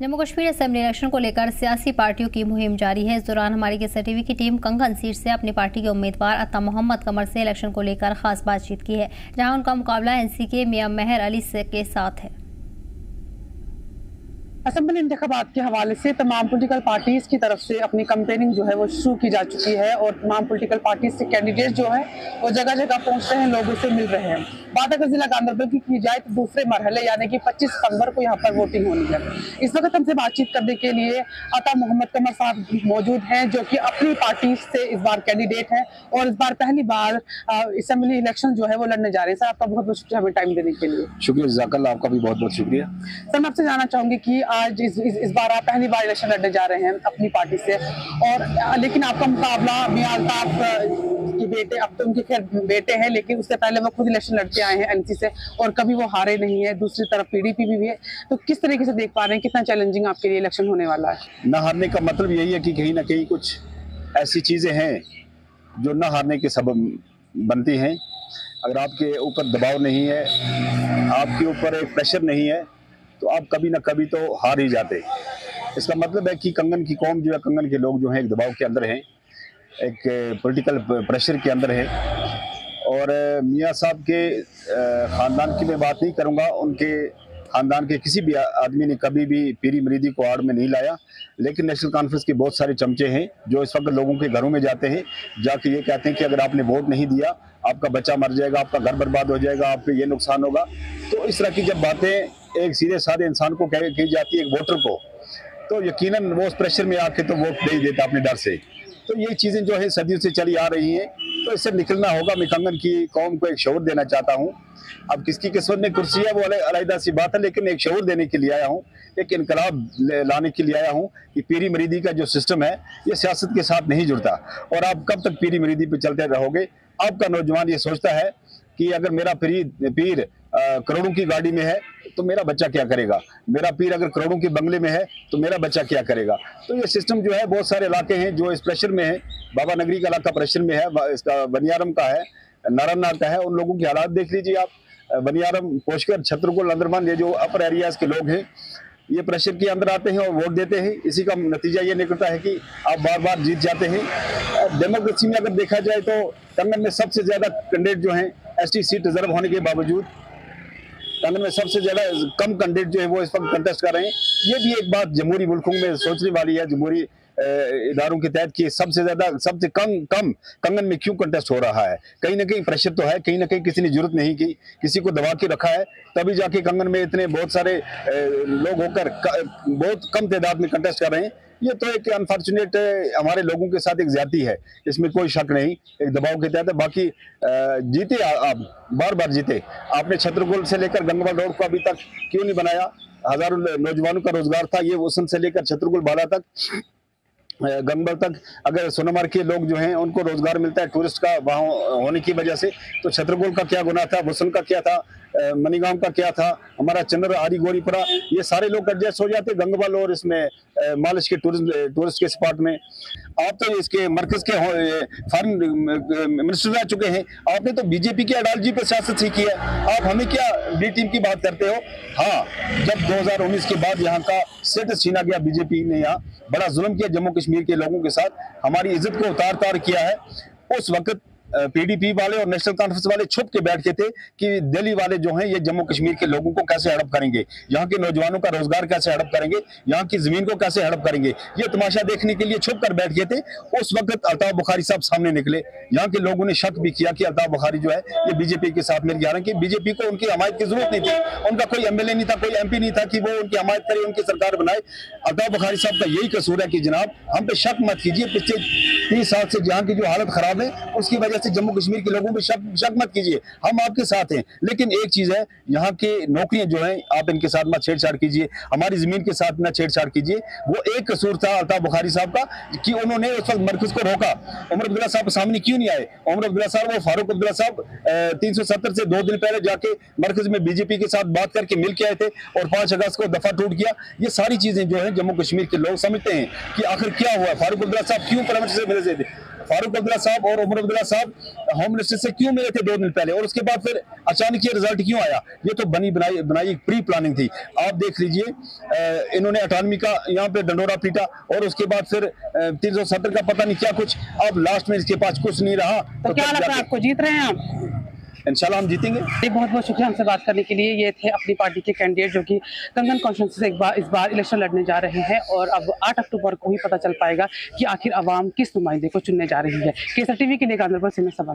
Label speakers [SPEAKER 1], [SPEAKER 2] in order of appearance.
[SPEAKER 1] Jammu Kashmir assembly election को लेकर सियासी पार्टियों की मुहिम जारी है। इस दौरान हमारी केसर टीवी की टीम कंगन सीट से अपनी पार्टी के उम्मीदवार अता मोहम्मद कमर से इलेक्शन को लेकर खास बातचीत की है, जहां उनका मुकाबला एनसी के मियां मेहर अली से के साथ है।
[SPEAKER 2] असेंबली इंतखाबात के हवाले से तमाम पॉलिटिकल पार्टीज की तरफ से अपनी कैंपेनिंग जो है वो शुरू की जा चुकी है और तमाम पॉलिटिकल पार्टीज के कैंडिडेट जो है वो जगह जगह पहुंच रहे हैं, लोगों से मिल रहे हैं। बात अगर जिला गांधरबल की जाए तो दूसरे मरहले यानी कि 25 सितंबर को यहाँ पर वोटिंग होनी है। इस वक्त हमसे बातचीत करने के लिए अता मोहम्मद कमर साहब मौजूद हैं, जो कि अपनी पार्टी से इस बार कैंडिडेट हैं और इस बार पहली बार असेंबली इलेक्शन जो है वो लड़ने जा रहे हैं। सर, आपका बहुत बहुत शुक्रिया हमें टाइम देने के लिए।
[SPEAKER 3] शुक्रिया जज़ाकल्लाह, आपका भी बहुत बहुत शुक्रिया।
[SPEAKER 2] सर, मैं आपसे जानना चाहूंगी कि आज इस बार आप पहली बार इलेक्शन लड़ने जा रहे हैं अपनी पार्टी से, और लेकिन आपका मुकाबला मियां अल्ताफ के बेटे, अब तो उनके खैर बेटे हैं, लेकिन उससे पहले वो खुद इलेक्शन लड़के आए हैं एनसी से और कभी वो हारे नहीं है। दूसरी तरफ पीडीपी भी है। तो किस तरीके से देख पा रहे हैं कितना चैलेंजिंग आपके लिए इलेक्शन होने वाला है?
[SPEAKER 3] न हारने का मतलब यही है कि कहीं ना कहीं कुछ ऐसी चीज़ें हैं जो न हारने के सबब बनती हैं। अगर आपके ऊपर दबाव नहीं है, आपके ऊपर एक प्रेशर नहीं है, तो आप कभी ना कभी तो हार ही जाते। इसका मतलब है कि कंगन की कौम जो है, कंगन के लोग जो हैं एक दबाव के अंदर हैं, एक पॉलिटिकल प्रेशर के अंदर है। और मियां साहब के ख़ानदान की मैं बात नहीं करूंगा, उनके ख़ानदान के किसी भी आदमी ने कभी भी पीरी मरीदी को आड़ में नहीं लाया। लेकिन नेशनल कॉन्फ्रेंस के बहुत सारे चमचे हैं जो इस वक्त लोगों के घरों में जाते हैं, जाके ये कहते हैं कि अगर आपने वोट नहीं दिया आपका बच्चा मर जाएगा, आपका घर बर्बाद हो जाएगा, आपको ये नुकसान होगा। तो इस तरह की जब बातें एक सीधे साधे इंसान को कही जाती है, एक वोटर को, तो यकीनन वो उस प्रेशर में आके तो वोट नहीं देता अपने डर से। तो ये चीज़ें जो है सदियों से चली आ रही हैं, तो इससे निकलना होगा। मैं कंगन की कौम को एक शऊर देना चाहता हूँ। अब किसकी किस्मत में कुर्सी है वो अलग सी बात है, लेकिन एक शऊर देने के लिए आया हूँ, एक इनकलाब लाने के लिए आया हूँ कि पीरी मरीदी का जो सिस्टम है ये सियासत के साथ नहीं जुड़ता। और आप कब तक पीरी मरीदी पे चलते रहोगे? आपका नौजवान ये सोचता है कि अगर मेरा पीर करोड़ों की गाड़ी में है तो मेरा बच्चा क्या करेगा, मेरा पीर अगर करोड़ों के बंगले में है तो मेरा बच्चा क्या करेगा। तो ये सिस्टम जो है, बहुत सारे इलाके हैं जो इस प्रेशर में है। बाबा नगरी का इलाका प्रेशर में है, इसका बनियारम का है, नारायणनाथ का है। उन लोगों की हालात देख लीजिए आप। बनियारम, पोशकर, छतरपुर, अंदरमान, ये जो अपर एरियाज के लोग हैं, ये प्रेशर के अंदर आते हैं और वोट देते हैं। इसी का नतीजा ये निकलता है कि आप बार बार जीत जाते हैं। डेमोक्रेसी में अगर देखा जाए तो कंगन में सबसे ज्यादा कैंडिडेट जो हैं एसटी सीट रिजर्व होने के बावजूद कंगन में सबसे ज्यादा कम कैंडिडेट जो है वो इस वक्त कंटेस्ट कर रहे हैं। ये भी एक बात जमहूरी मुल्कों में सोचने वाली है, जमहूरी इदारों के तहत, कि सबसे ज्यादा सबसे कम कंगन में क्यों कंटेस्ट हो रहा है। कहीं ना कहीं प्रेशर तो है, कहीं ना कहीं किसी ने जरूरत नहीं की, किसी को दबा के रखा है, तभी जाके कंगन में इतने बहुत सारे लोग होकर बहुत कम तादाद में कंटेस्ट कर रहे हैं। ये तो एक अनफॉर्चुनेट हमारे लोगों के साथ एक ज्यादती है, इसमें कोई शक नहीं, एक दबाव के तहत है। बाकी जीते आप, बार बार जीते। आपने छतरपुर से लेकर गंगवाल रोड को अभी तक क्यों नहीं बनाया? हजारों नौजवानों का रोजगार था, ये वसन से लेकर छतरपुर बाला तक, गंगबल तक। अगर सोनामार्ग के लोग जो हैं उनको रोजगार मिलता है टूरिस्ट का वहाँ होने की वजह से, तो छतरपुर का क्या गुनाह था, वसन का क्या था, मनीगांव का क्या था, हमारा चंद्र आरी गोरीपुरा, ये सारे लोग एडजस्ट हो जाते गंगबल और इसमें मालिश के टूरिस्ट के स्पॉट में। आप तो इसके मरकज के फॉरेन मिनिस्टर रह चुके हैं, आपने तो बीजेपी की आइडियोलॉजी पर सियासत सीखी है। आप हमें क्या बी टीम की बात करते हो? हाँ, जब 2019 के बाद यहाँ का स्टेटस छीना गया, बीजेपी ने यहाँ बड़ा जुल्म किया जम्मू कश्मीर के लोगों के साथ, हमारी इज्जत को उतार किया है। उस वक्त पीडीपी वाले और नेशनल कॉन्फ्रेंस वाले छुप के बैठ के थे कि दिल्ली वाले जो हैं ये जम्मू कश्मीर के लोगों को कैसे हड़प करेंगे, यहाँ के नौजवानों का रोजगार कैसे हड़प करेंगे, यहाँ की जमीन को कैसे हड़प करेंगे। ये तमाशा देखने के लिए छुप कर बैठ गए थे। उस वक्त अल्ताफ बुखारी साहब सामने निकले। यहाँ के लोगों ने शक भी किया कि अल्ताफ बुखारी जो है ये बीजेपी के साथ मिल गया, कि बीजेपी को उनकी हमायत की जरूरत नहीं थी, उनका कोई एमएलए नहीं था, कोई एमपी नहीं था कि वो उनकी हमायत करे, उनकी सरकार बनाए। अल्ताफ बुखारी साहब का यही कसूर है कि जनाब हम पे शक मत कीजिए। पिछले 30 साल से जहाँ की जो हालत खराब है उसकी वजह से जम्मू कश्मीर के लोगों पे शक मत कीजिए, हम आपके साथ हैं। लेकिन एक चीज है, यहाँ के नौकरियां जो हैं आप इनके साथ मत छेड़छाड़ कीजिए, हमारी जमीन के साथ न छेड़छाड़ कीजिए। वो एक कसूर था अल्ताफ बुखारी साहब का कि उन्होंने उस वक्त मरकज को रोका। उमर अब्दुल्ला साहब सामने क्यों नहीं आए? उमर अब्दुल्ला साहब, वो फारूक अब्दुल्ला साहब 370 से 2 दिन पहले जाके मरकज में बीजेपी के साथ बात करके मिल के आए थे और 5 अगस्त को दफा टूट किया। ये सारी चीजें जो है जम्मू कश्मीर के लोग समझते हैं कि आखिर क्या हुआ, फारूक अब्दुल्ला साहब क्यों प्राइम मिनिस्टर से मिले थे। फारूक अब्दुल्ला साहब और उमर अब्दुल्ला साहब होम मिनिस्टर से क्यों मिले थे 2 दिन पहले, और उसके बाद फिर अचानक ये रिजल्ट क्यों आया? ये तो बनाई प्री प्लानिंग थी। आप देख लीजिए, इन्होंने 98 का यहाँ पे डंडोरा पीटा और उसके बाद फिर 370 का पता नहीं क्या कुछ, अब लास्ट में इसके पास कुछ नहीं रहा।
[SPEAKER 2] तो क्या लगता है आपको, जीत रहे हैं आप?
[SPEAKER 3] इंशाल्लाह हम जीतेंगे।
[SPEAKER 2] बहुत बहुत शुक्रिया हमसे बात करने के लिए। ये थे अपनी पार्टी के कैंडिडेट जो कि कंगन कॉन्स्टिट्यूंसी से इस बार इलेक्शन लड़ने जा रहे हैं, और अब 8 अक्टूबर को ही पता चल पाएगा कि आखिर अवाम किस नुमाइंदे को चुनने जा रही है। केसर टीवी के लिए गांधीनगर से मैं सबा।